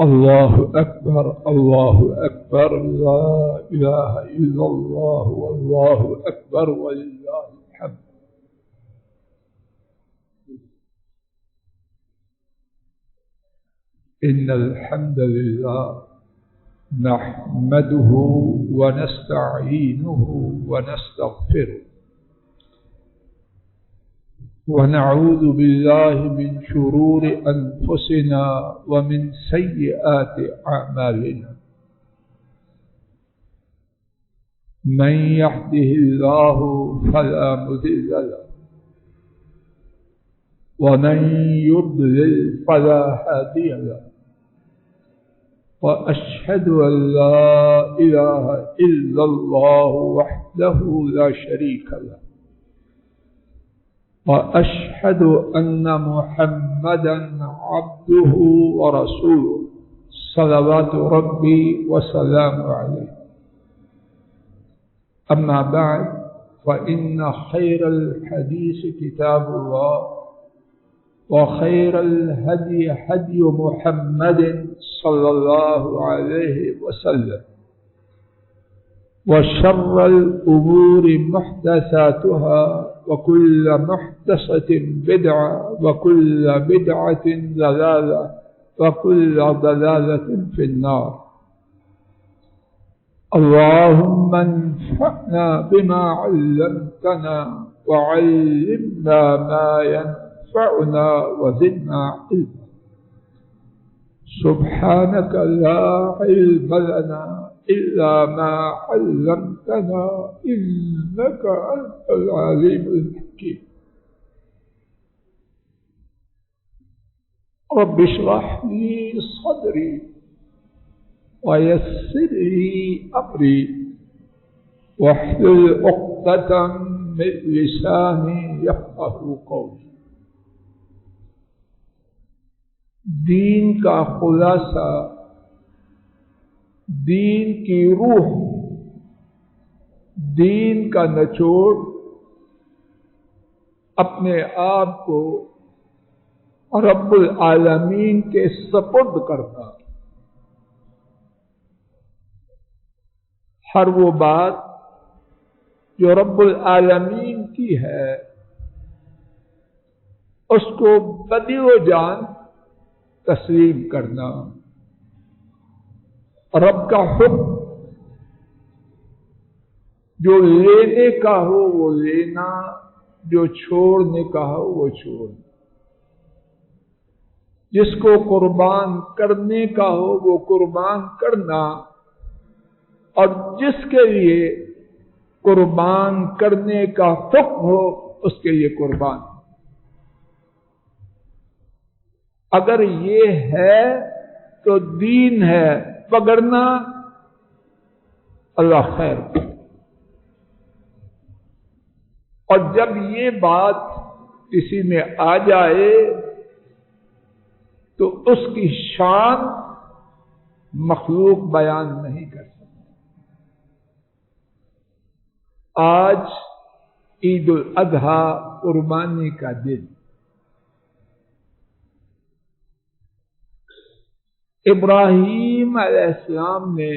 اللہ اکبر لا الہ الا اللہ واللہ اکبر وللہ الحمد. ان الحمد للہ نحمده ونستعینه ونستغفره ونعوذ بالله من شرور أنفسنا ومن سيئات أعمالنا. من يهده الله فلا مضل له ومن يضلل فلا هادي له. وأشهد أن لا إله إلا الله وحده لا شريك له وأشهد أن محمدا عبده ورسوله صلوات ربي وسلامه عليه. أما بعد فإن خير الحديث كتاب الله وخير الهدي هدي محمد صلى الله عليه وسلم وشر الأمور محدثاتها وكل محدثة بدعة وكل بدعة ضلالة وكل ضلالة في النار. اللهم انفعنا بما علمتنا وعلمنا ما ينفعنا وزدنا علما. سبحانك لا علم لنا إلا ما علمتنا إنك أنت العليم الحكيم. رب اشرح لي صدري ويسر لي أمري واحلل عقدة من لساني يفقهوا قولي. دین کا خلاصہ، دین کی روح، دین کا نچوڑ اپنے آپ کو رب العالمین کے سپرد کرنا. ہر وہ بات جو رب العالمین کی ہے اس کو بدی و جان تسلیم کرنا. رب کا حکم جو لینے کا ہو وہ لینا، جو چھوڑنے کا ہو وہ چھوڑنا. جس کو قربان کرنے کا ہو وہ قربان کرنا، اور جس کے لیے قربان کرنے کا حکم ہو اس کے لیے قربان. اگر یہ ہے تو دین ہے، وگرنہ اللہ خیر. اور جب یہ بات کسی میں آ جائے تو اس کی شان مخلوق بیان نہیں کر سکتی. آج عید الاضحیٰ قربانی کا دن. ابراہیم علیہ السلام نے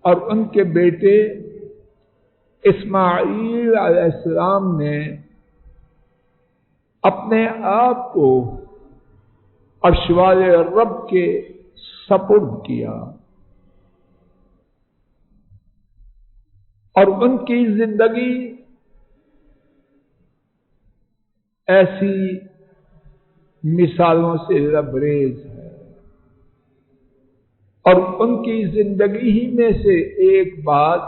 اور ان کے بیٹے اسماعیل علیہ السلام نے اپنے آپ کو عرش والے رب کے سپرد کیا، اور ان کی زندگی ایسی مثالوں سے لبریز ہے. اور ان کی زندگی ہی میں سے ایک بات،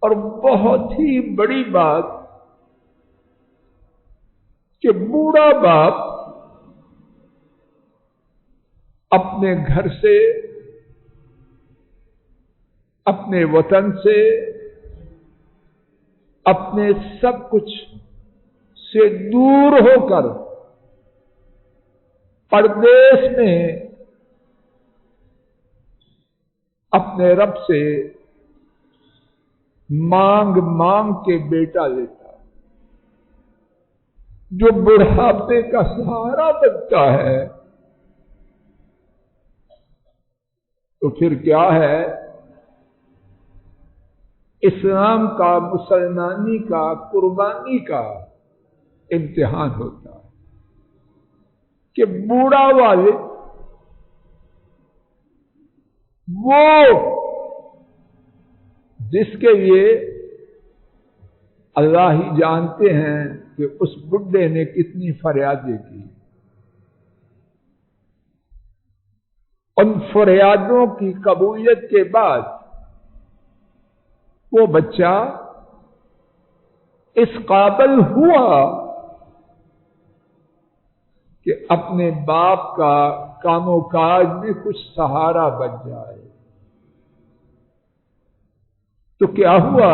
اور بہت ہی بڑی بات، کہ بوڑھا باپ اپنے گھر سے، اپنے وطن سے، اپنے سب کچھ سے دور ہو کر پردیس میں اپنے رب سے مانگ مانگ کے بیٹا لیتا، جو بڑھاپے کا سہارا بنتا ہے، تو پھر کیا ہے؟ اسلام کا، مسلمانی کا، قربانی کا امتحان ہوتا ہے کہ بوڑھا والد وہ جس کے لیے اللہ ہی جانتے ہیں کہ اس بڈھے نے کتنی فریادیں کی، ان فریادوں کی قبولیت کے بعد وہ بچہ اس قابل ہوا کہ اپنے باپ کا کام و کاج میں کچھ سہارا بن جائے۔ تو کیا ہوا؟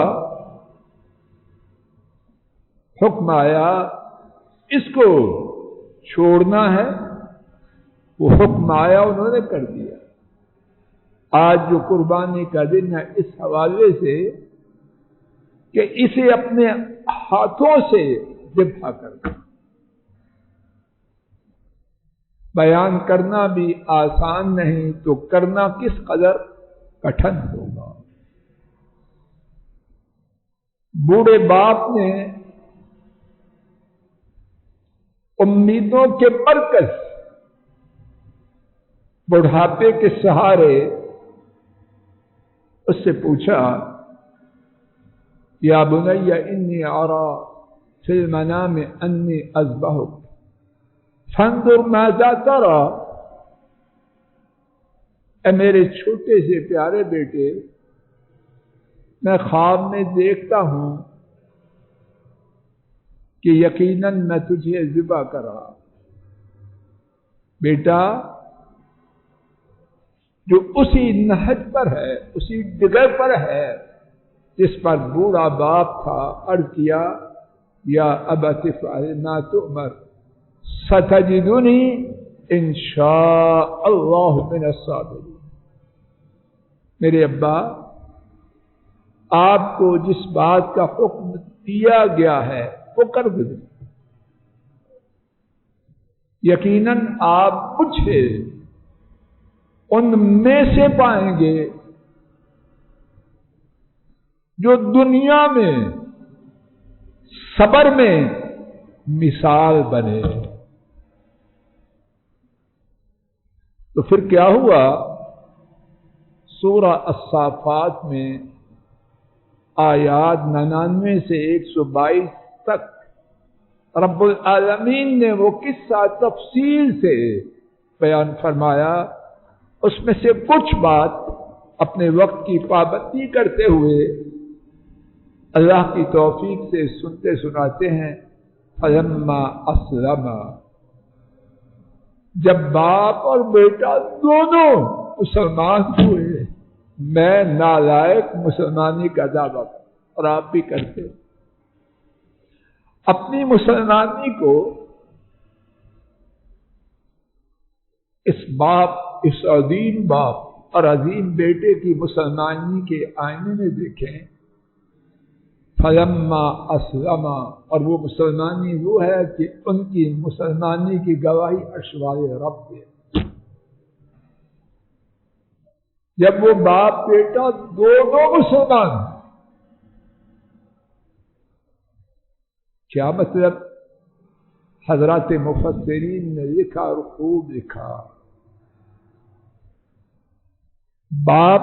حکم آیا اس کو چھوڑنا ہے، وہ حکم آیا، انہوں نے کر دیا۔ آج جو قربانی کا دن ہے اس حوالے سے کہ اسے اپنے ہاتھوں سے ذبح کرنا، بیان کرنا بھی آسان نہیں تو کرنا کس قدر کٹھن ہوگا۔ بوڑھے باپ نے امیدوں کے مرکز، بڑھاپے کے سہارے اس سے پوچھا، یا بنی انی ارا فی المنام انی اذبحک فانظر ماذا تری، اے میرے چھوٹے سے پیارے بیٹے، میں خواب میں دیکھتا ہوں کہ یقیناً میں تجھے ذبح کر رہا۔ بیٹا جو اسی نہج پر ہے، اسی ڈگر پر ہے جس پر بوڑھا باپ تھا، عرض کیا یا ابت افعل ما تؤمر ستجدنی انشاء اللہ من الصابرین۔ میرے ابا، آپ کو جس بات کا حکم دیا گیا ہے وہ کر گزرے، یقیناً آپ مجھے ان میں سے پائیں گے جو دنیا میں صبر میں مثال بنے۔ تو پھر کیا ہوا؟ سورہ الصافات میں آیات 99 سے 122 تک رب العالمین نے وہ قصہ تفصیل سے بیان فرمایا۔ اس میں سے کچھ بات اپنے وقت کی پابندی کرتے ہوئے اللہ کی توفیق سے سنتے سناتے ہیں۔ فلما اسلما، جب باپ اور بیٹا دونوں مسلمان ہوئے، میں نالائق مسلمانی کا دعویٰ اور آپ بھی کرتے، اپنی مسلمانی کو اس باپ، اس عظیم باپ اور عظیم بیٹے کی مسلمانی کے آئینے میں دیکھیں۔ فلما اسلما، اور وہ مسلمانی وہ ہے کہ ان کی مسلمانی کی گواہی عرش والے رب دے۔ جب وہ باپ بیٹا دونوں مسلمان، کیا مطلب؟ حضرات مفسرین نے لکھا اور خوب لکھا، باپ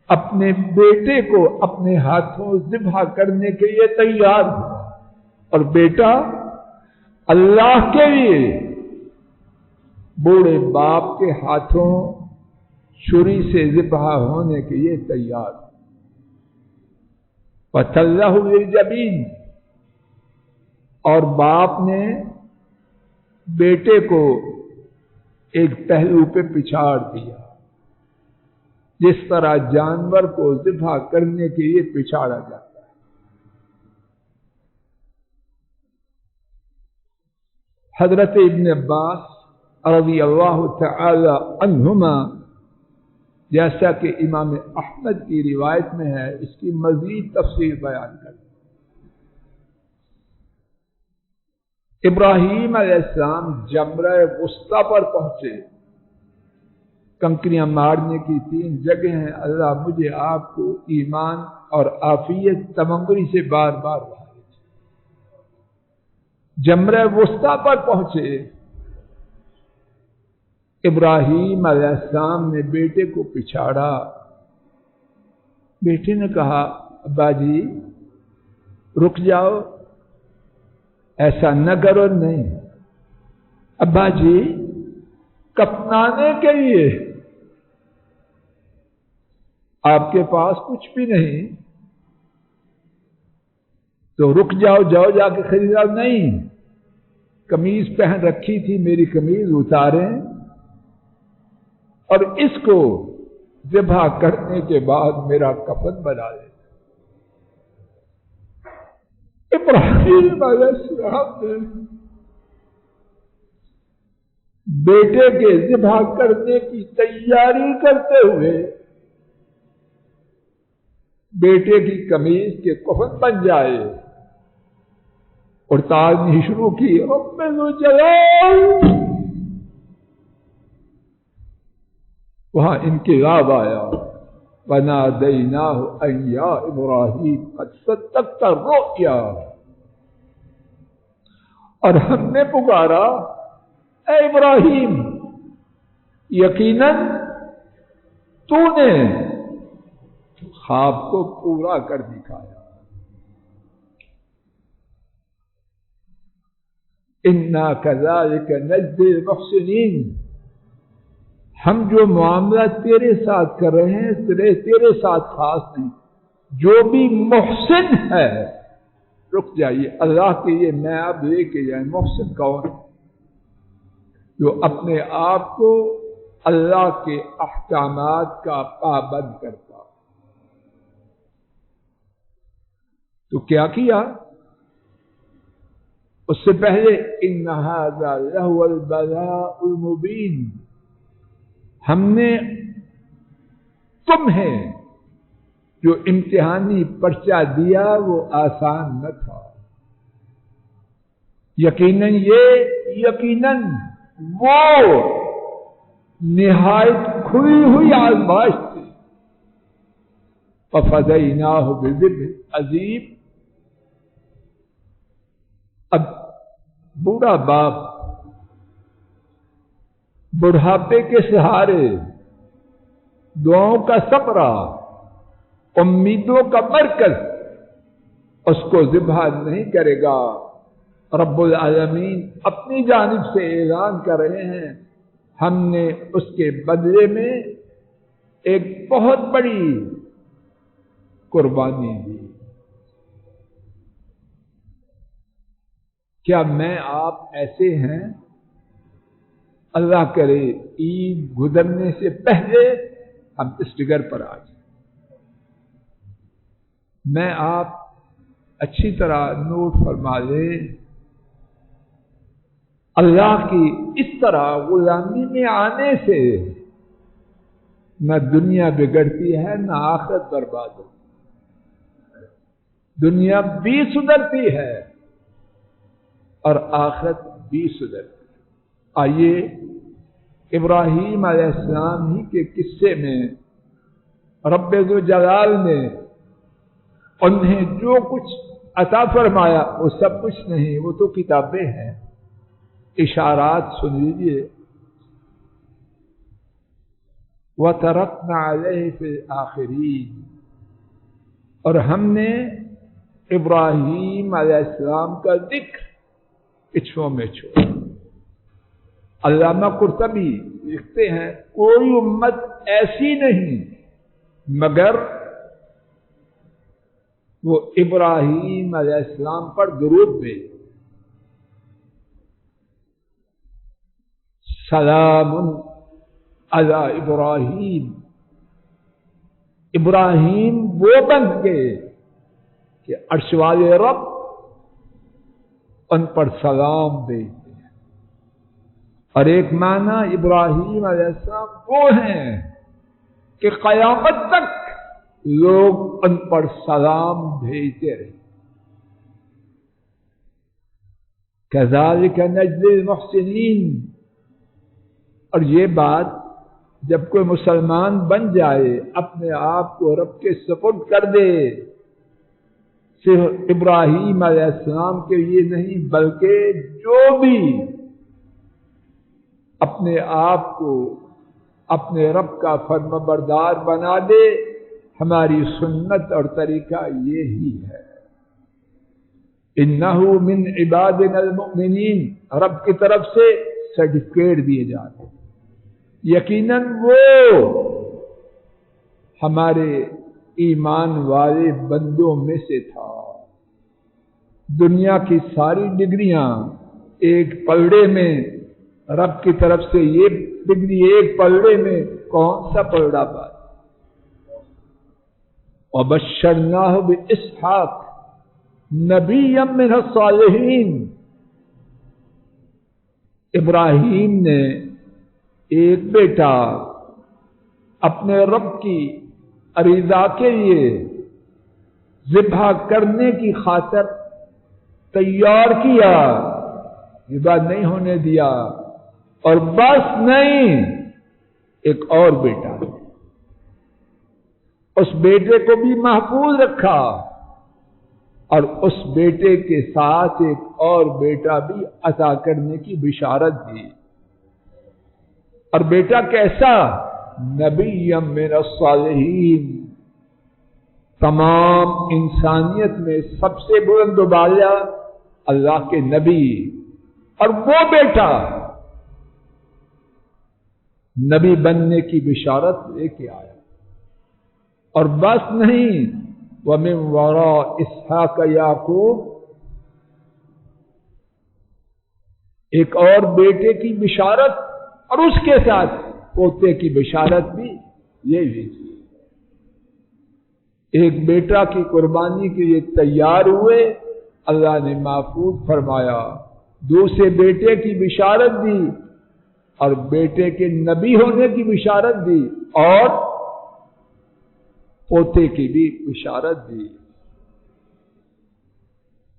اپنے بیٹے کو اپنے ہاتھوں ذبح کرنے کے لیے تیار ہوا، اور بیٹا اللہ کے لیے بوڑھے باپ کے ہاتھوں چھری سے ذبح ہونے کے لیے تیار۔ وَتَلَّهُ لِلْجَبِينِ، اور باپ نے بیٹے کو ایک پہلو پہ پچھاڑ دیا، جس طرح جانور کو ذبح کرنے کے لیے پچھاڑا جاتا ہے۔ حضرت ابن عباس رضی اللہ تعالی عنہما، جیسا کہ امام احمد کی روایت میں ہے، اس کی مزید تفصیل بیان کرتے۔ ابراہیم علیہ السلام جمرہ وسطیٰ پر پہنچے کنکریاں مارنے کی 3 جگہ ہیں، اللہ مجھے آپ کو ایمان اور عافیت تمنگری سے بار بار وہاں جمرہ وسطیٰ پر پہنچے۔ ابراہیم علیہ السلام نے بیٹے کو پچھاڑا۔ بیٹے نے کہا ابا جی رک جاؤ، ایسا نہ کرو۔ نہیں ابا جی کفنانے کے لیے آپ کے پاس کچھ بھی نہیں تو رک جاؤ، جاؤ جا کے خریداؤ۔ نہیں، قمیض پہن رکھی تھی، میری قمیض اتاریں اور اس کو ذبح کرنے کے بعد میرا کفن بنا دیں۔ ابراہیم علیہ السلام نے بیٹے کے ذبح کرنے کی تیاری کرتے ہوئے بیٹے کی قمیض کے کفن بن جائے اور تاڑنی شروع کی، رب ذو جلال۔ وہاں انقلاب آیا، وَنَادَيْنَاهُ أَن يَا إِبْرَاهِيمُ قَدْ صَدَّقْتَ الرُّؤْيَا، اور ہم نے پکارا اے ابراہیم یقیناً تو نے خواب کو پورا کر دکھایا۔ اِنَّا كَذَلِكَ نَجْزِي الْمُحْسِنِينَ، ہم جو معاملہ تیرے ساتھ کر رہے ہیں تیرے ساتھ خاص نہیں، جو بھی محسن ہے۔ رک جائیے، اللہ کے یہ میں اب لے کے جائیں، محسن کون؟ جو اپنے آپ کو اللہ کے احکامات کا پابند کرتا۔ تو کیا کیا؟ اس سے پہلے ان ھذا لہو البلاء المبین، ہم نے تمہیں جو امتحانی پرچہ دیا وہ آسان نہ تھا، یقیناً وہ نہایت کھلی ہوئی آزمائش تھی۔ ففدیناہ بذبح عظیم، اب بوڑھا باپ بڑھاپے کے سہارے، دعاؤں کا ثمرہ، امیدوں کا مرکز، اس کو ذبح نہیں کرے گا۔ رب العالمین اپنی جانب سے اعلان کر رہے ہیں ہم نے اس کے بدلے میں ایک بہت بڑی قربانی دی۔ کیا میں آپ ایسے ہیں؟ اللہ کرے عید گزرنے سے پہلے ہم اس ڈگر پر آ جائیں۔ میں آپ اچھی طرح نوٹ فرما لیں، اللہ کی اس طرح غلامی میں آنے سے نہ دنیا بگڑتی ہے نہ آخرت برباد ہوتی ہے۔ دنیا بھی سدھرتی ہے اور آخرت بھی سدھرتی ہے۔ آئیے ابراہیم علیہ السلام ہی کے قصے میں رب ذو جلال نے انہیں جو کچھ عطا فرمایا وہ سب کچھ نہیں، وہ تو کتابیں ہیں، اشارات سن لیجیے۔ وَتَرَكْنَا عَلَيْهِ فِي الْآخِرِينَ، اور ہم نے ابراہیم علیہ السلام کا ذکر پچھوں میں چھوڑا۔ علامہ قرطبی لکھتے ہیں کوئی امت ایسی نہیں مگر وہ ابراہیم علیہ السلام پر درود بھیجے۔ سلام علی ابراہیم، ابراہیم وہ بن گئے کہ عرش والے رب ان پر سلام بھیجتے ہیں۔ اور ایک معنی ابراہیم علیہ السلام وہ ہیں کہ قیامت تک لوگ ان پر سلام بھیجتے رہے۔ کذالک نجزی المحسنین، اور یہ بات جب کوئی مسلمان بن جائے اپنے آپ کو رب کے سپرد کر دے، صرف ابراہیم علیہ السلام کے لیے نہیں بلکہ جو بھی اپنے آپ کو اپنے رب کا فرمانبردار بنا دے، ہماری سنت اور طریقہ یہی ہے۔ انہ من عبادنا المؤمنین، رب کی طرف سے سرٹیفکیٹ دیے جاتے ہیں، یقیناً وہ ہمارے ایمان والے بندوں میں سے تھا۔ دنیا کی ساری ڈگریاں ایک پلڑے میں، رب کی طرف سے یہ ڈگری ایک پلڑے میں، کون سا پلڑا بات؟ وَبَشَّرْنَاهُ بِإِسْحَاقَ نَبِيًّا مِنَ الصَّالِحِينَ، ابراہیم نے ایک بیٹا اپنے رب کی رضا کے لیے ذبح کرنے کی خاطر تیار کیا، ذبح نہیں ہونے دیا، اور بس نہیں، ایک اور بیٹا، اس بیٹے کو بھی محفوظ رکھا، اور اس بیٹے کے ساتھ ایک اور بیٹا بھی عطا کرنے کی بشارت دی۔ اور بیٹا کیسا؟ نبی من الصالحین، تمام انسانیت میں سب سے بلند و بالا اللہ کے نبی، اور وہ بیٹا نبی بننے کی بشارت لے کے آیا۔ اور بس نہیں، وَمِن وَرَاءِ إِسْحَاقَ يَعْقُوبَ، ایک اور بیٹے کی بشارت، اور اس کے ساتھ پوتے کی بشارت بھی یہ بھی تھی۔ ایک بیٹا کی قربانی کے لیے تیار ہوئے، اللہ نے محفوظ فرمایا، دوسرے بیٹے کی بشارت دی، اور بیٹے کے نبی ہونے کی بشارت دی، اور پوتے کی بھی بشارت دی۔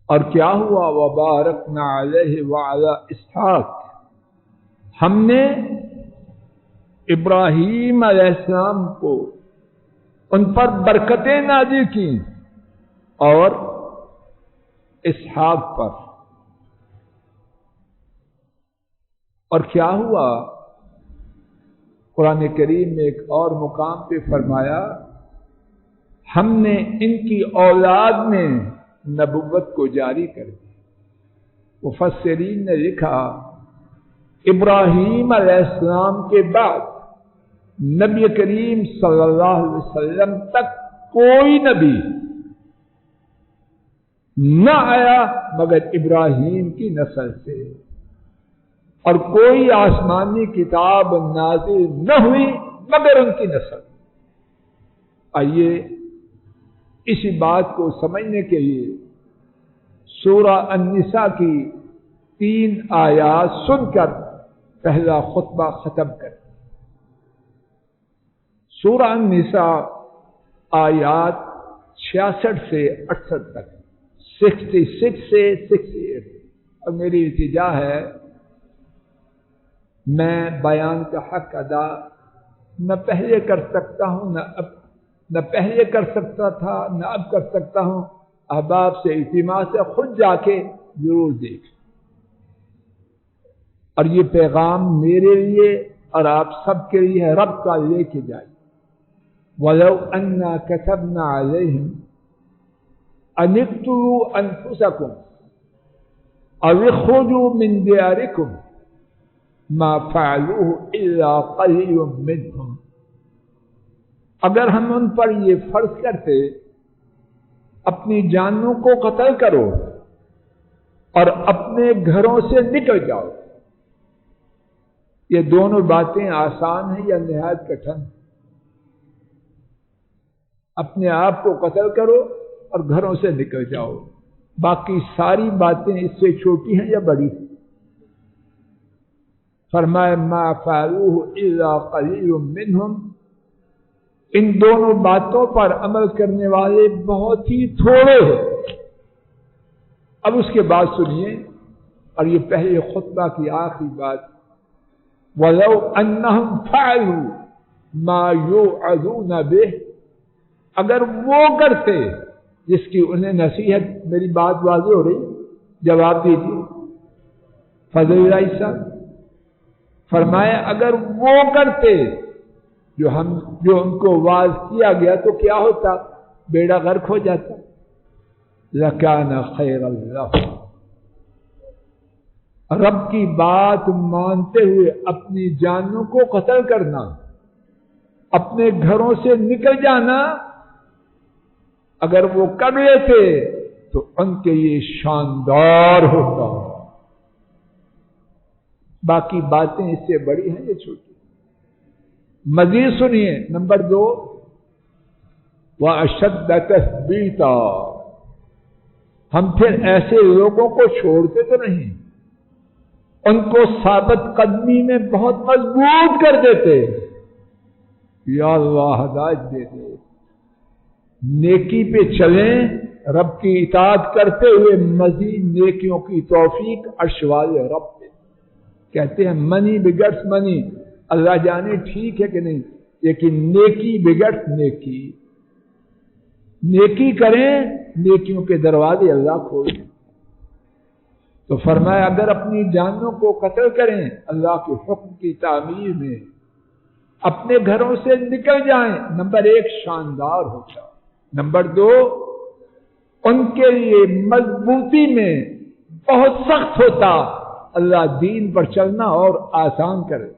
اور کیا ہوا؟ وَبَارَكْنَا عَلَيْهِ وَعَلَى إِسْحَاقَ، ہم نے ابراہیم علیہ السلام کو ان پر برکتیں نازل کی، اور اسحاق پر۔ اور کیا ہوا؟ قرآن کریم میں ایک اور مقام پہ فرمایا، ہم نے ان کی اولاد میں نبوت کو جاری کر دی۔ مفسرین نے لکھا، ابراہیم علیہ السلام کے بعد نبی کریم صلی اللہ علیہ وسلم تک کوئی نبی نہ آیا مگر ابراہیم کی نسل سے، اور کوئی آسمانی کتاب نازل نہ ہوئی مگر ان کی نسل۔ آئیے اسی بات کو سمجھنے کے لیے سورہ النساء کی 3 آیات سن کر پہلا خطبہ ختم کر۔ سورہ النساء آیات 66 سے 68 تک، 66 سے 68۔ اور میری التجا ہے، میں بیان کا حق ادا نہ پہلے کر سکتا ہوں، نہ پہلے کر سکتا تھا، نہ اب کر سکتا ہوں۔ احباب سے اجتماع سے خود جا کے ضرور دیکھ، اور یہ پیغام میرے لیے اور آپ سب کے لیے ہے، رب کا لے کے جائے۔ وَلَوْ أَنَّا كَتَبْنَا عَلَيْهِمْ أَنِ اقْتُلُوا أَنفُسَكُمْ أَوْ اخْرُجُوا مِنْ دِيَارِكُمْ مَا فَعَلُوهُ إِلَّا قَلِيلٌ مِّنْهُمْ، اگر ہم ان پر یہ فرض کرتے اپنی جانوں کو قتل کرو اور اپنے گھروں سے نکل جاؤ، یہ دونوں باتیں آسان ہیں یا نہایت کٹھن؟ اپنے آپ کو قتل کرو اور گھروں سے نکل جاؤ، باقی ساری باتیں اس سے چھوٹی ہیں یا بڑی ہیں؟ فرمائے ما فعلوه الا قلیل منہم، ان دونوں باتوں پر عمل کرنے والے بہت ہی تھوڑے ہیں۔ اب اس کے بعد سنیے، اور یہ پہلے خطبہ کی آخری بات، وَلَوْ أَنَّهُمْ فَعَلُوا ما یوعظون بہ، اگر وہ کرتے جس کی انہیں نصیحت، میری بات واضح ہو رہی، جواب دیجیے فضل الہی صاحب، فرمایا اگر وہ کرتے جو ان کو واعظ کیا گیا تو کیا ہوتا؟ بیڑا غرق ہو جاتا۔ لَكَانَ خَيْرًا لَهُمْ، رب کی بات مانتے ہوئے اپنی جانوں کو قتل کرنا، اپنے گھروں سے نکل جانا، اگر وہ کر لیتے تو ان کے یہ شاندار ہوتا۔ باقی باتیں اس سے بڑی ہیں، یہ چھوٹی۔ مزید سنیے، نمبر 2، وَأَشَدَّ تَثْبِيتًا، ہم پھر ایسے لوگوں کو چھوڑتے تو نہیں، ان کو ثابت قدمی میں بہت مضبوط کر دیتے۔ یا اللہ ہدایت دے دے، نیکی پہ چلیں، رب کی اطاعت کرتے ہوئے مزید نیکیوں کی توفیق عرش والے رب دے۔ کہتے ہیں منی بگڑس منی، اللہ جانے ٹھیک ہے کہ نہیں، لیکن نیکی بگڑس نیکی، نیکی کریں، نیکیوں کے دروازے اللہ کھولیں۔ تو فرمایا اگر اپنی جانوں کو قتل کریں اللہ کے حکم کی تعمیر میں، اپنے گھروں سے نکل جائیں، نمبر 1 شاندار ہوتا، نمبر 2 ان کے لیے مضبوطی میں بہت سخت ہوتا، اللہ دین پر چلنا اور آسان کرے۔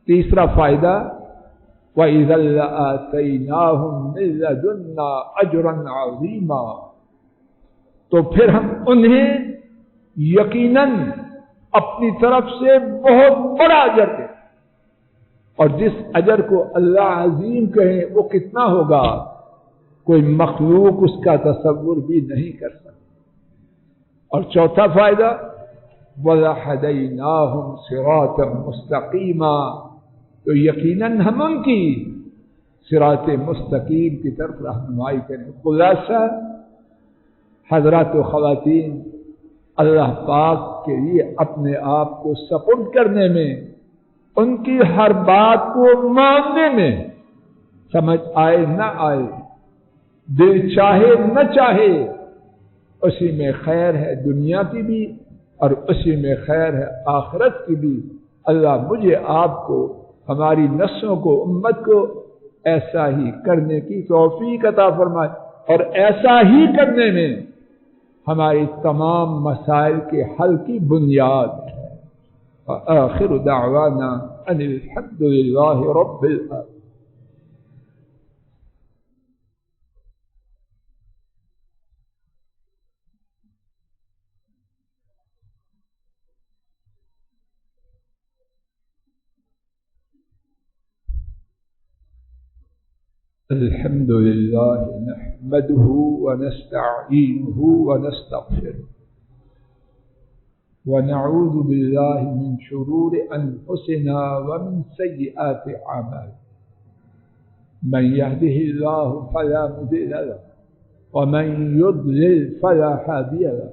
تیسرا فائدہ وَإِذَا لَآتَيْنَاهُمْ مِن لَّدُنَّا أَجْرًا عَظِيمًا، تو پھر ہم انہیں یقیناً اپنی طرف سے بہت بڑا اجر دیں، اور جس اجر کو اللہ عظیم کہیں وہ کتنا ہوگا، کوئی مخلوق اس کا تصور بھی نہیں کر سکتا۔ اور چوتھا فائدہ وَلَهَدَيْنَاهُمْ صِرَاطًا مُسْتَقِيمًا، تو یقیناً ہم ان کی صراط مستقیم کی طرف رہنمائی کریں۔ خلاصہ حضرات و خواتین، اللہ پاک کے لیے اپنے آپ کو سپرد کرنے میں، ان کی ہر بات کو ماننے میں، سمجھ آئے نہ آئے، دل چاہے نہ چاہے، اسی میں خیر ہے دنیا کی بھی اور اسی میں خیر ہے آخرت کی بھی۔ اللہ مجھے آپ کو، ہماری نسلوں کو، امت کو ایسا ہی کرنے کی توفیق عطا فرمائے، اور ایسا ہی کرنے میں ہماری تمام مسائل کے حل کی بنیاد ہے۔ وآخر دعوانا ان الحمد للہ رب العالمین۔ الحمد لله نحمده ونستعينه ونستغفره ونعوذ بالله من شرور أنفسنا ومن سيئات أعمالنا، من يهده الله فلا مضل له ومن يضلل فلا هادي له،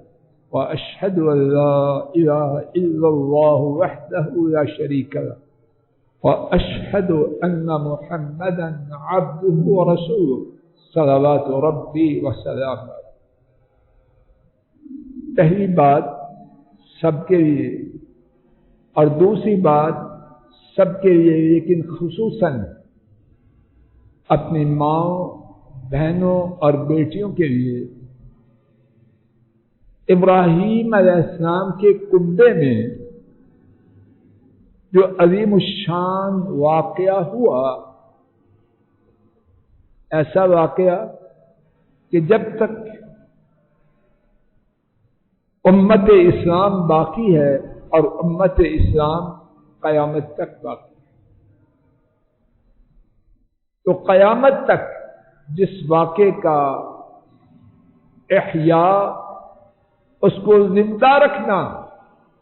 وأشهد أن لا إله إلا الله وحده لا شريك له، وأشهد أن محمدا عبده ورسوله صلوات ربي وسلامه۔ پہلی بات سب کے لیے، اور دوسری بات سب کے لیے لیکن خصوصاً اپنی ماں، بہنوں اور بیٹیوں کے لیے، ابراہیم علیہ السلام کے کنبے میں جو عظیم الشان واقعہ ہوا، ایسا واقعہ کہ جب تک امت اسلام باقی ہے اور امت اسلام قیامت تک باقی ہے، تو قیامت تک جس واقعے کا احیاء، اس کو زندہ رکھنا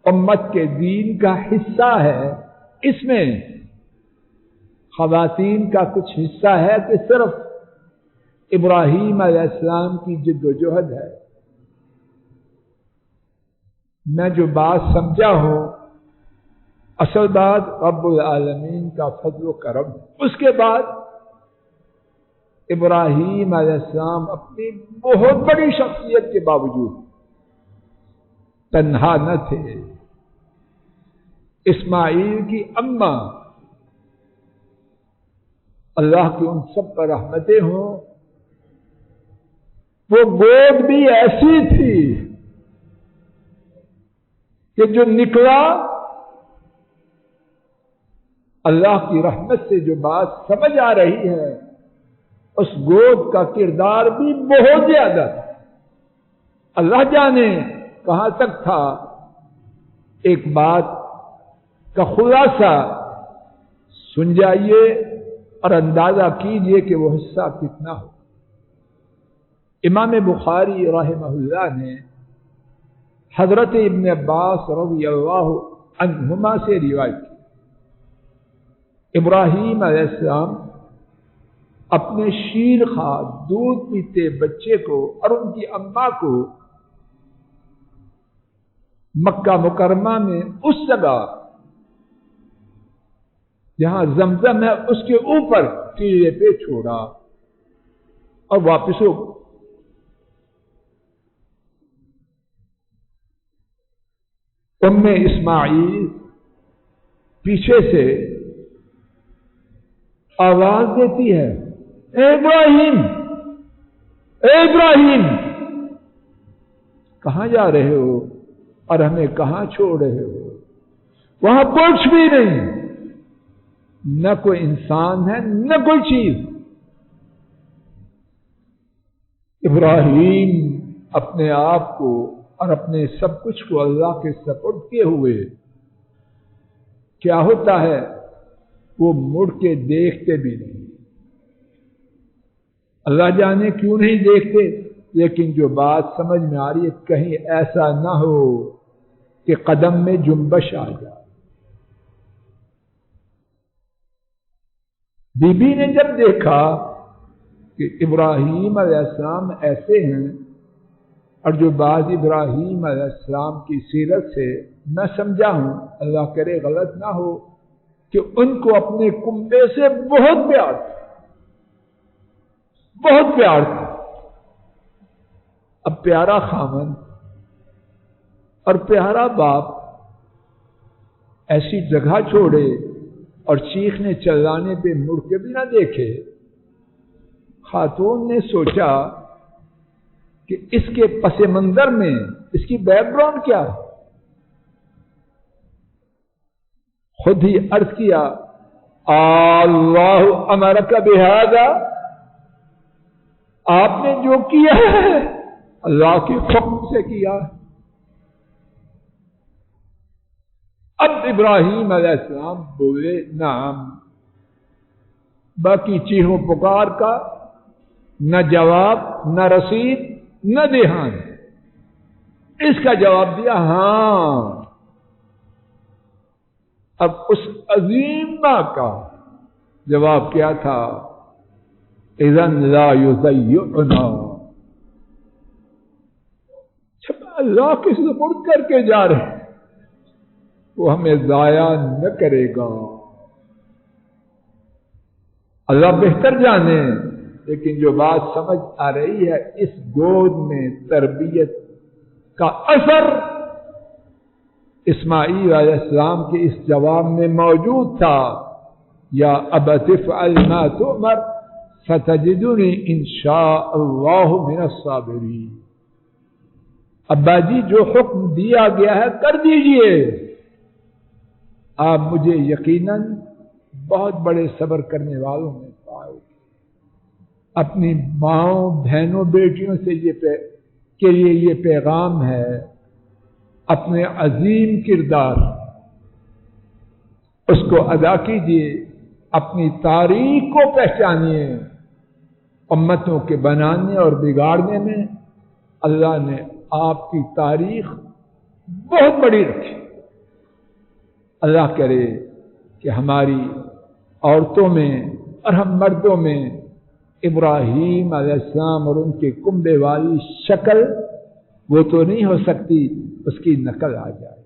امت کے دین کا حصہ ہے۔ اس میں خواتین کا کچھ حصہ ہے کہ صرف ابراہیم علیہ السلام کی جد و جہد ہے۔ میں جو بات سمجھا ہوں اصل بات رب العالمین کا فضل و کرم. اس کے بعد ابراہیم علیہ السلام اپنی بہت بڑی شخصیت کے باوجود تنہا نہ تھے. اسماعیل کی اماں، اللہ کی ان سب پر رحمتیں ہوں، وہ گود بھی ایسی تھی کہ جو نکلا اللہ کی رحمت سے جو بات سمجھ آ رہی ہے اس گود کا کردار بھی بہت زیادہ تھا. اللہ جانے کہاں تک تھا. ایک بات کا خلاصہ سن جائیے اور اندازہ کیجئے کہ وہ حصہ کتنا ہو. امام بخاری رحمہ اللہ نے حضرت ابن عباس رضی اللہ عنہما سے روایت کی، ابراہیم علیہ السلام اپنے شیر خواہ دودھ پیتے بچے کو اور ان کی اماں کو مکہ مکرمہ میں اس جگہ جہاں زمزم ہے اس کے اوپر ٹیلے پہ چھوڑا اور واپس ہو گئے. ام اسماعیل پیچھے سے آواز دیتی ہے، اے ابراہیم، اے ابراہیم، کہاں جا رہے ہو اور ہمیں کہاں چھوڑ رہے ہو؟ وہاں کچھ بھی نہیں، نہ کوئی انسان ہے نہ کوئی چیز. ابراہیم اپنے آپ کو اور اپنے سب کچھ کو اللہ کے سپرد کیے ہوئے کیا ہوتا ہے وہ مڑ کے دیکھتے بھی نہیں. اللہ جانے کیوں نہیں دیکھتے، لیکن جو بات سمجھ میں آ رہی ہے کہیں ایسا نہ ہو کہ قدم میں جنبش آ جائے. بی بی نے جب دیکھا کہ ابراہیم علیہ السلام ایسے ہیں، اور جو بات ابراہیم علیہ السلام کی سیرت سے میں سمجھا ہوں، اللہ کرے غلط نہ ہو، کہ ان کو اپنے کنبے سے بہت پیار تھا، بہت پیار تھا. اب پیارا خامن اور پیارا باپ ایسی جگہ چھوڑے اور چیخنے چلانے پہ مڑ کے بھی نہ دیکھے. خاتون نے سوچا کہ اس کے پس منظر میں اس کی بیک گراؤنڈ کیا ہے. خود ہی عرض کیا، اللہ امرک بہذا، آپ نے جو کیا ہے اللہ کے حکم سے کیا ہے. اب ابراہیم علیہ السلام بولے نعم. باقی چیخوں پکار کا نہ جواب، نہ رسید، نہ دھیان. اس کا جواب دیا ہاں. اب اس عظیم ماں کا جواب کیا تھا، اذن لا یضیعنا. جب اللہ کے سپرد کر کے جا رہے ہیں وہ ہمیں ضائع نہ کرے گا. اللہ بہتر جانے، لیکن جو بات سمجھ آ رہی ہے اس گود میں تربیت کا اثر اسماعیل علیہ السلام کے اس جواب میں موجود تھا، یا ابت افعل ما تؤمر ستجدنی انشاء اللہ من الصابرین. ابا جی جو حکم دیا گیا ہے کر دیجئے، آپ مجھے یقیناً بہت بڑے صبر کرنے والوں میں پاؤ گے. اپنی ماؤں بہنوں بیٹیوں سے کے لیے یہ پیغام ہے، اپنے عظیم کردار اس کو ادا کیجیے، اپنی تاریخ کو پہچانیے. امتوں کے بنانے اور بگاڑنے میں اللہ نے آپ کی تاریخ بہت بڑی رکھی. اللہ کرے کہ ہماری عورتوں میں اور ہم مردوں میں ابراہیم علیہ السلام اور ان کے کنبے والی شکل وہ تو نہیں ہو سکتی، اس کی نقل آ جائے.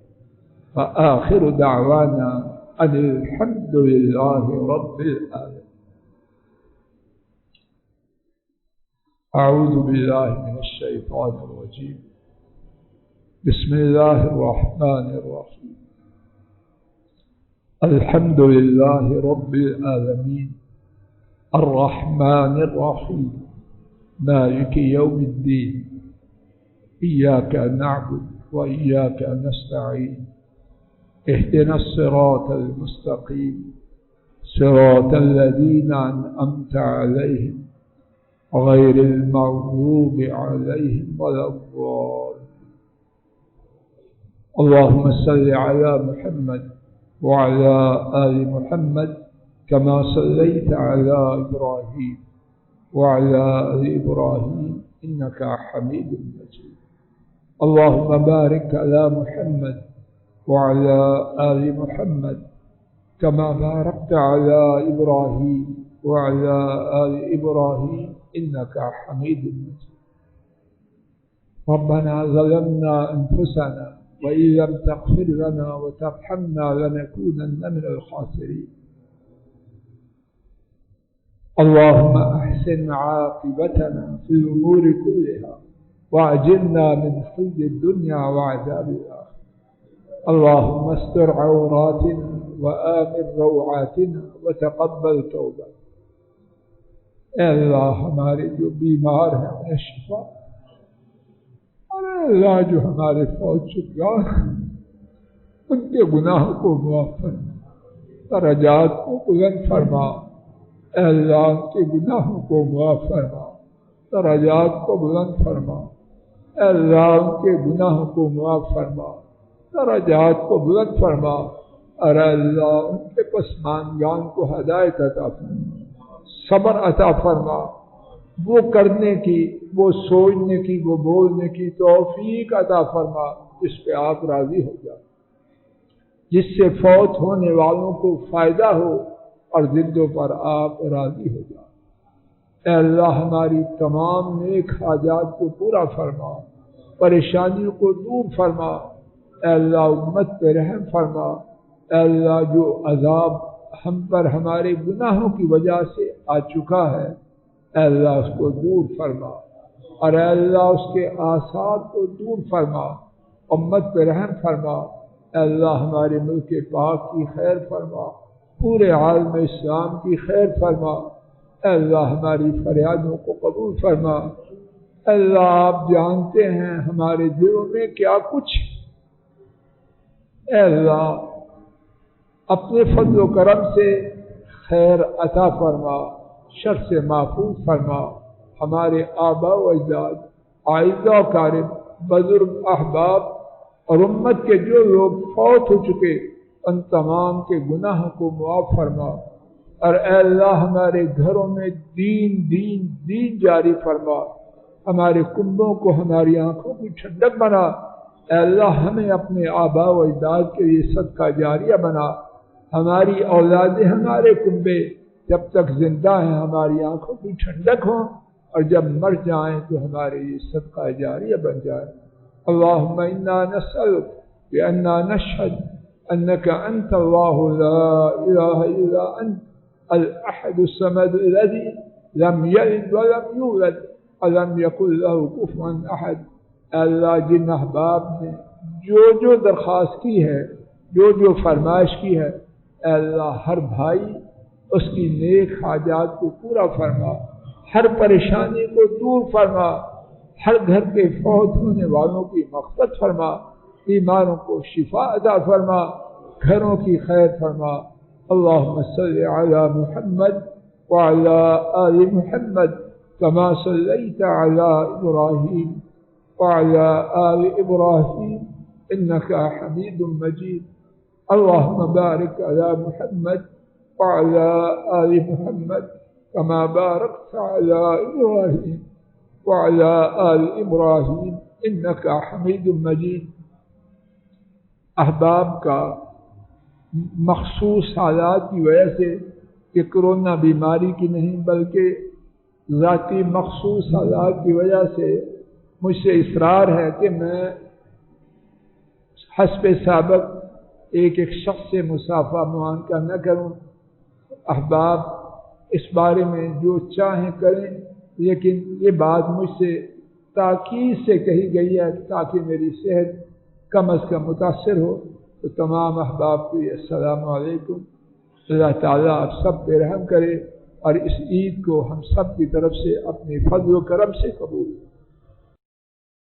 وآخر دعوانا أن الحمد لله رب العالمين. أعوذ بالله من الشيطان الرجيم. بسم الله الرحمن الرحيم. الحمد لله رب العالمين الرحمن الرحيم مالك يوم الدين إياك نعبد وإياك نستعين اهدنا الصراط المستقيم صراط الذين أنعمت عليهم غير المغضوب عليهم ولا الضالين. اللهم صل على محمد وعلى آل محمد كما صليت على إبراهيم وعلى آل إبراهيم إنك حميد مجيد. اللهم بارك على محمد وعلى آل محمد كما باركت على إبراهيم وعلى آل إبراهيم إنك حميد مجيد. ربنا ظلمنا أنفسنا وإن لم تغفر لنا وترحمنا لنكونن من الخاسرين. اللهم أحسن عاقبتنا في الأمور كلها وأجرنا من خزي الدنيا وعذاب الآخرة. اللهم استر عوراتنا وآمن روعاتنا وتقبل توبتنا. اے اللہ ہمارے جو بیمار ہیں انہیں شفا، اور اے اللہ جو ہمارے فوت شدگا ان کے گناہوں کو معاف فرما، درجات کو بلند فرما. اے اللہ ان کے گناہوں کو معاف فرما، درجات کو بلند فرما. اے اللہ ان کے گناہوں کو معاف فرما، درجات کو بلند فرما. اور اے اللہ ان کے پسماندگان کو ہدایت عطا فرما، صبر عطا فرما، وہ کرنے کی، وہ سوچنے کی، وہ بولنے کی توفیق عطا فرما جس پہ آپ راضی ہو جائیں، جس سے فوت ہونے والوں کو فائدہ ہو اور زندوں پر آپ راضی ہو جائیں. اے اللہ ہماری تمام نیک حاجات کو پورا فرما، پریشانیوں کو دور فرما. اے اللہ امت پہ رحم فرما. اے اللہ جو عذاب ہم پر ہمارے گناہوں کی وجہ سے آ چکا ہے، اے اللہ اس کو دور فرما، اور اے اللہ اس کے آثار کو دور فرما. امت پہ رحم فرما. اے اللہ ہمارے ملک پاک کی خیر فرما، پورے عالم اسلام کی خیر فرما. اے اللہ ہماری فریادوں کو قبول فرما. اے اللہ آپ جانتے ہیں ہمارے دلوں میں کیا کچھ. اے اللہ اپنے فضل و کرم سے خیر عطا فرما، شر سے محفوظ فرما. ہمارے آباء و اجداد، آئزہ و قارب، بزرگ احباب اور امت کے جو لوگ فوت ہو چکے ان تمام کے گناہوں کو معاف فرما. اور اے اللہ ہمارے گھروں میں دین دین دین جاری فرما. ہمارے کنبوں کو ہماری آنکھوں کی ٹھنڈک بنا. اے اللہ ہمیں اپنے آباء و اجداد کے لیے صدقہ جاریہ بنا. ہماری اولادیں، ہمارے کنبے جب تک زندہ ہیں ہماری آنکھوں کی ٹھنڈک ہوں، اور جب مر جائیں تو ہمارے لیے صدقہ جاریہ بن جائے. اللہم انا نسألک بأننا نشہد انک انت اللہ لا الہ الا انت الاحد الصمد الذی لم یلد ولم یولد ولم یکن له کفوا احد. اے اللہ جن احباب نے جو درخواست کی ہے، جو فرمائش کی ہے، اے اللہ ہر بھائی اس کی نیک حاجات کو پورا فرما، ہر پریشانی کو دور فرما، ہر گھر کے فوت ہونے والوں کی مغفرت فرما، بیماروں کو شفا عطا فرما، گھروں کی خیر فرما. اللہم صل علی محمد وعلی آل محمد كما صليت على إبراهيم وعلى آل إبراهيم إنك حميد مجيد. اللهم بارك على محمد وعلى آل محمد كما باركت على إبراهيم وعلى آل إبراهيم إنك حميد مجيد. احباب کا مخصوص حالات کی وجہ سے، کہ کرونا بیماری کی نہیں بلکہ ذاتی مخصوص حالات کی وجہ سے مجھ سے اصرار ہے کہ میں حسب سابق ایک ایک شخص سے مصافحہ معانقہ نہ کروں۔ احباب اس بارے میں جو چاہیں کریں، لیکن یہ بات مجھ سے تاکید سے کہی گئی ہے تاکہ میری صحت کم از کم متاثر ہو۔ تو تمام احباب کو السلام علیکم۔ اللہ تعالیٰ آپ سب پہ رحم کرے اور اس عید کو ہم سب کی طرف سے اپنے فضل و کرم سے قبول کرے۔